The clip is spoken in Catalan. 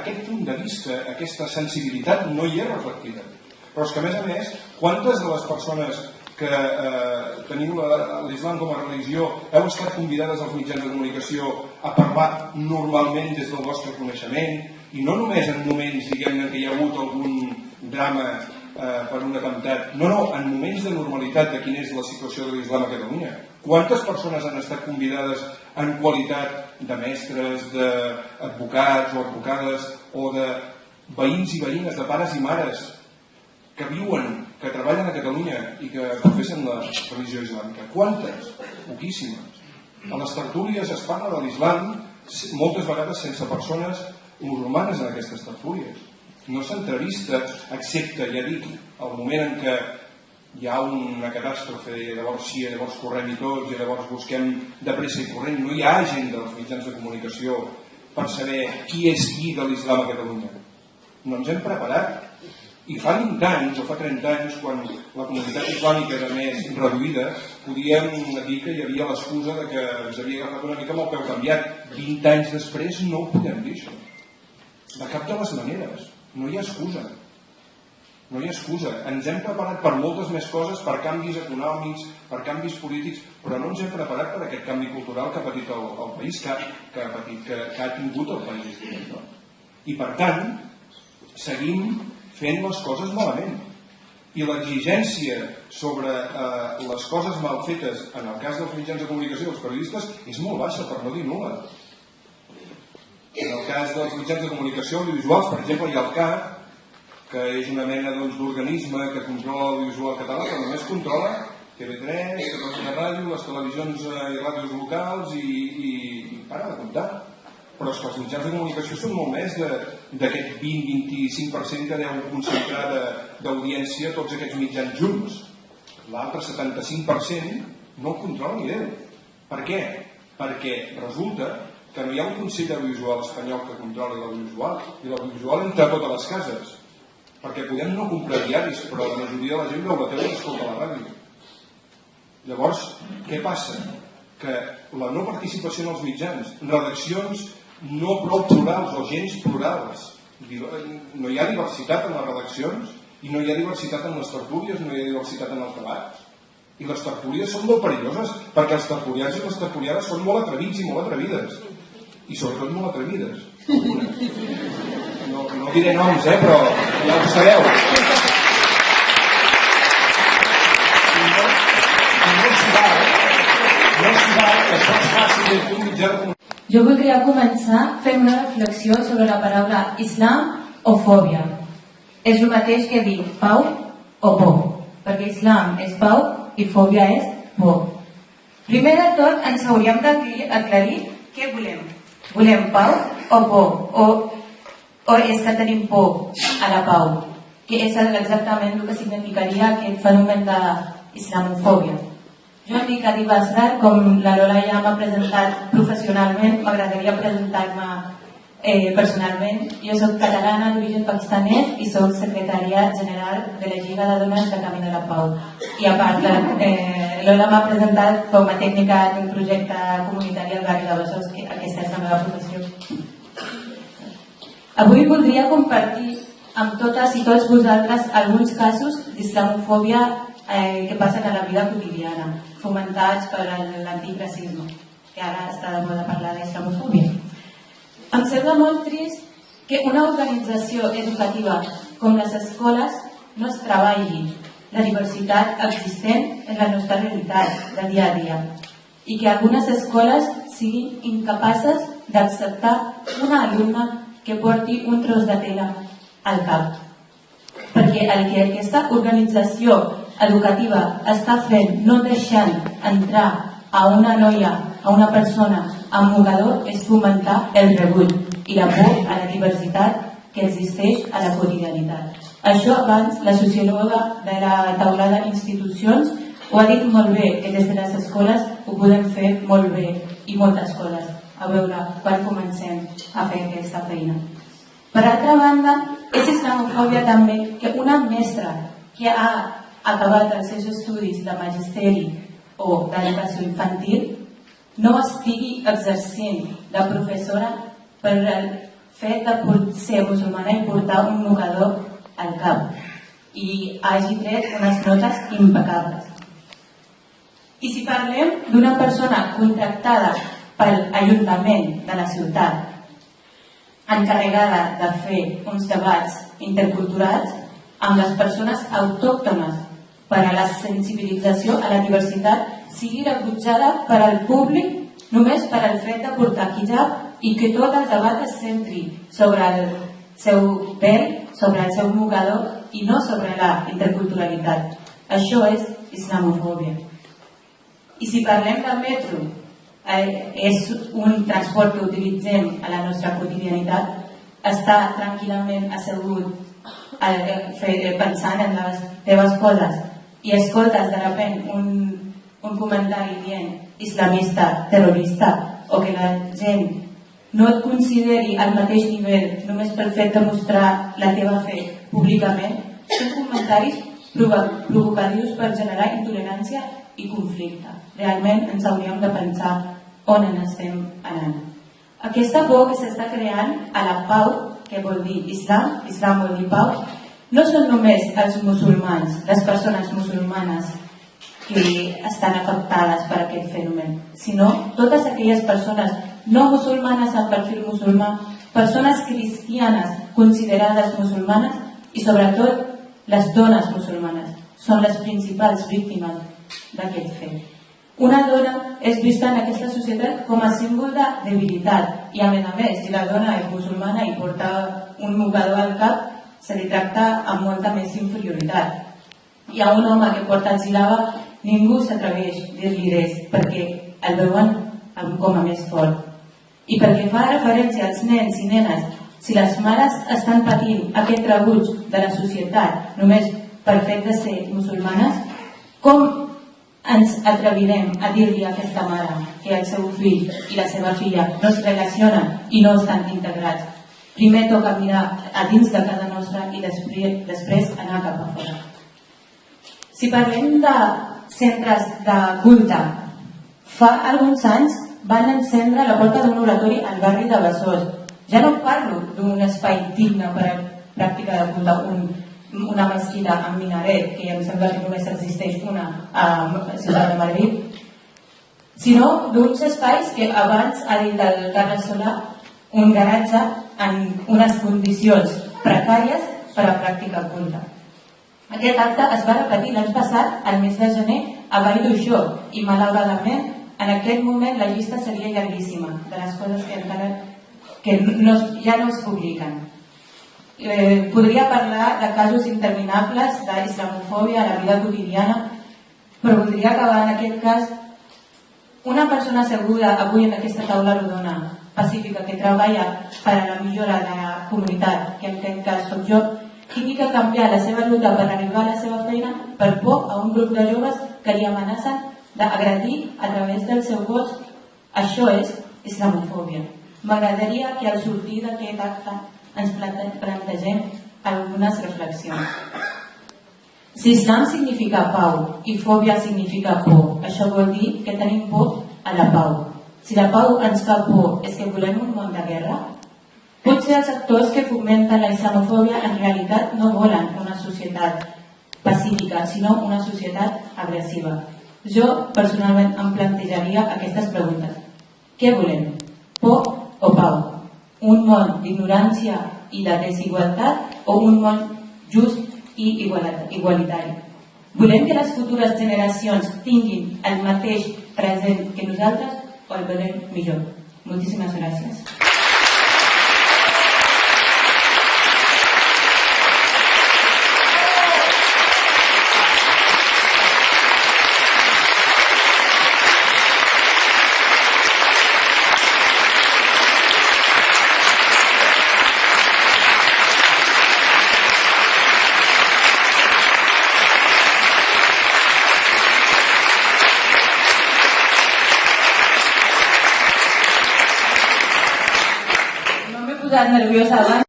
Aquest punt de vista, aquesta sensibilitat no hi és reflectida. Però és que, a més, quantes de les persones que teniu l'islam com a religió heu estat convidades als mitjans de comunicació a parlar normalment des del vostre coneixement i no només en moments, diguem-ne, que hi ha hagut algun drama per un atemptat, no, en moments de normalitat de quina és la situació de l'islam a Catalunya. Quantes persones han estat convidades en qualitat de mestres, d'advocats o advocades o de veïns i veïnes, de pares i mares que viuen, que treballen a Catalunya i que professen la religió islàmica? Quantes? Poquíssimes. A les tertúlies es parla de l'islam moltes vegades sense persones musulmanes en aquestes tertúlies. No s'entrevista, excepte, ja dic, el moment en què hi ha una catàstrofe i llavors sí, llavors correm i tots i llavors busquem de pressa i corrent. No hi ha agenda dels mitjans de comunicació per saber qui és qui de l'islam a Catalunya. No ens hem preparat. I fa 20 anys o fa 30 anys, quan la comunitat islàmica era més reduïda, podíem dir que hi havia l'excusa que ens havia agafat una mica amb el peu canviat. 20 anys després no ho podem dir, això. De cap de les maneres. No hi ha excusa. No hi ha excusa. Ens hem preparat per moltes més coses, per canvis econòmics, per canvis polítics, però no ens hem preparat per aquest canvi cultural que ha patit el país, que ha tingut el país. I per tant, seguim fent les coses malament. I l'exigència sobre les coses mal fetes, en el cas dels mitjans de comunicació dels periodistes, és molt baixa, per no dir nul·la. En el cas dels mitjans de comunicació audiovisuals, per exemple, hi ha el CAC, que és una mena d'organisme que controla l'audiovisual català, que només controla TV3, Catalunya Ràdio, les televisions i ràdios locals i para de comptar. Però és que els mitjans de comunicació són molt més d'aquest 20-25% que deu concentrar d'audiència tots aquests mitjans junts. L'altre 75% no el controla ni Déu. Per què? Perquè resulta que no hi ha un Consell d'Audiovisual espanyol que controli l'audiovisual, i l'audiovisual entra a totes les cases. Perquè podem no comprar diaris, però la majoria de la gent veu la tele i escolta la ràdio. Llavors, què passa? Que la no participació en els mitjans, redaccions no prou plurals o gens plurals, no hi ha diversitat en les redaccions i no hi ha diversitat en les tertúlies, no hi ha diversitat en els debats. I les tertúlies són molt perilloses perquè els tertulians i les tertulianes són molt atrevits i molt atrevides, i sobretot molt atrevides. No diré noms, però ja ho sabeu. No s'hi va, que això és fàcil de fer un mitjà de comunicació. Jo voldria començar fent una reflexió sobre la paraula islam o fòbia. És el mateix que dir pau o por, perquè islam és pau i fòbia és por. Primer de tot ens hauríem d'aclarir què volem. Volem pau o por? O és que tenim por a la pau? Que és exactament el que significaria aquest fenomen d'islamofòbia. Jo em dic Adi Basrar, com la Lola ja m'ha presentat professionalment, m'agradaria presentar-me personalment. Jo soc catalana d'origen pakistanès i soc secretària general de la Lliga de Dones de Camí de la Pau. I a part, Lola m'ha presentat com a tècnica d'un projecte comunitari al barri de Besòs, que aquesta és la meva professió. Avui voldria compartir amb totes i tots vosaltres alguns casos d'islamofòbia que passen a la vida quotidiana, fomentats per l'antic racisme, que ara està de moda parlar d'islamofòbia. Em sembla molt trist que una organització educativa com les escoles no es treballi la diversitat existent en la nostra realitat del dia a dia i que algunes escoles siguin incapaces d'acceptar una alumna que porti un tros de tela al cap. Perquè el que aquesta organització educativa està fent, no deixant entrar a una noia, a una persona amb mogador, és fomentar el rebuig i la por a la diversitat que existeix a la quotidianitat. Això abans la sociòloga de la taulada d'institucions ho ha dit molt bé, que des de les escoles ho podem fer molt bé i moltes coses. A veure quan comencem a fer aquesta feina. Per altra banda, és islamofòbia també que una mestra que ha acabat els seus estudis de magisteri o d'educació infantil no estigui exercint de professora per fet de ser musulmana i portar un mocador al cap i hagi tret unes notes impecables. I si parlem d'una persona contractada pel Ajuntament de la ciutat encarregada de fer uns debats interculturals amb les persones autòctones per a la sensibilització a la diversitat, sigui rebutjada per al públic només per al fet de portar hijab i que tot el debat es centri sobre el seu pèl, sobre el seu mocador i no sobre la interculturalitat. Això és islamofòbia. I si parlem del metro, és un transport que utilitzem a la nostra quotidianitat, estar tranquil·lament assegut pensant en les teves coses i escoltes de sobte un comentari dient islamista, terrorista, o que la gent no et consideri al mateix nivell només pel fet de mostrar la teva fe públicament, són comentaris provocatius per generar intolerància i conflicte. Realment ens hauríem de pensar on ens estem anant. Aquesta por que s'està creant a la pau, que vol dir islam, islam vol dir pau, no són només els musulmans, les persones musulmanes que estan afectades per aquest fenomen, sinó totes aquelles persones no musulmanes amb perfil musulmà, persones cristianes considerades musulmanes i sobretot les dones musulmanes són les principals víctimes d'aquest fet. Una dona és vista en aquesta societat com a símbol de debilitat i a més, si la dona és musulmana i porta un mocador al cap, se li tracta amb molta més inferioritat. I a un home que porta el jilaba ningú s'atreveix a dir-li res perquè el veuen com a més fort. I perquè fa referència als nens i nenes, si les mares estan patint aquest rebuig de la societat només per fet de ser musulmanes, com ens atrevirem a dir-li a aquesta mare que el seu fill i la seva filla no es relacionen i no estan integrats? Primer toca mirar a dins de casa nostra i després anar cap a fora. Si parlem de centres de culte, fa alguns anys van encendre la porta d'un oratori al barri de Besòs. Ja no parlo d'un espai digne per a pràctica de culte, una mesquita amb minaret, que em sembla que només existeix una a la ciutat de Madrid, sinó d'uns espais que abans ha dit el Carles Solà, un garatge en unes condicions precàries per a pràctica culte. Aquest acte es va repetir l'any passat, al mes de gener, a Vall d'Uixó, i malauradament en aquest moment la llista seria llarguíssima de les coses que ja no es publiquen. Podria parlar de casos interminables d'islamofòbia a la vida quotidiana, però voldria acabar en aquest cas. Una persona asseguda avui en aquesta taula rodona pacífica que treballa per a la millora de la comunitat, que en aquest cas soc jo, tingui que canviar la seva lluita per arribar a la seva feina per por a un grup de joves que li amenacen d'agredir a través del seu gos. Això és islamofòbia. M'agradaria que al sortir d'aquest acte ens plantegem algunes reflexions. Si islam significa pau i fòbia significa por, això vol dir que tenim por a la pau. Si la pau ens fa por, és que volem un món de guerra? Potser els actors que fomenten la islamofòbia en realitat no volen una societat pacífica, sinó una societat agressiva. Jo personalment em plantejaria aquestes preguntes. Què volem? Por o pau? Un món d'ignorància i de desigualtat o un món just i igualitari? Volem que les futures generacions tinguin el mateix present que nosaltres o el volem millor? Moltíssimes gràcies. Nerviosa abans.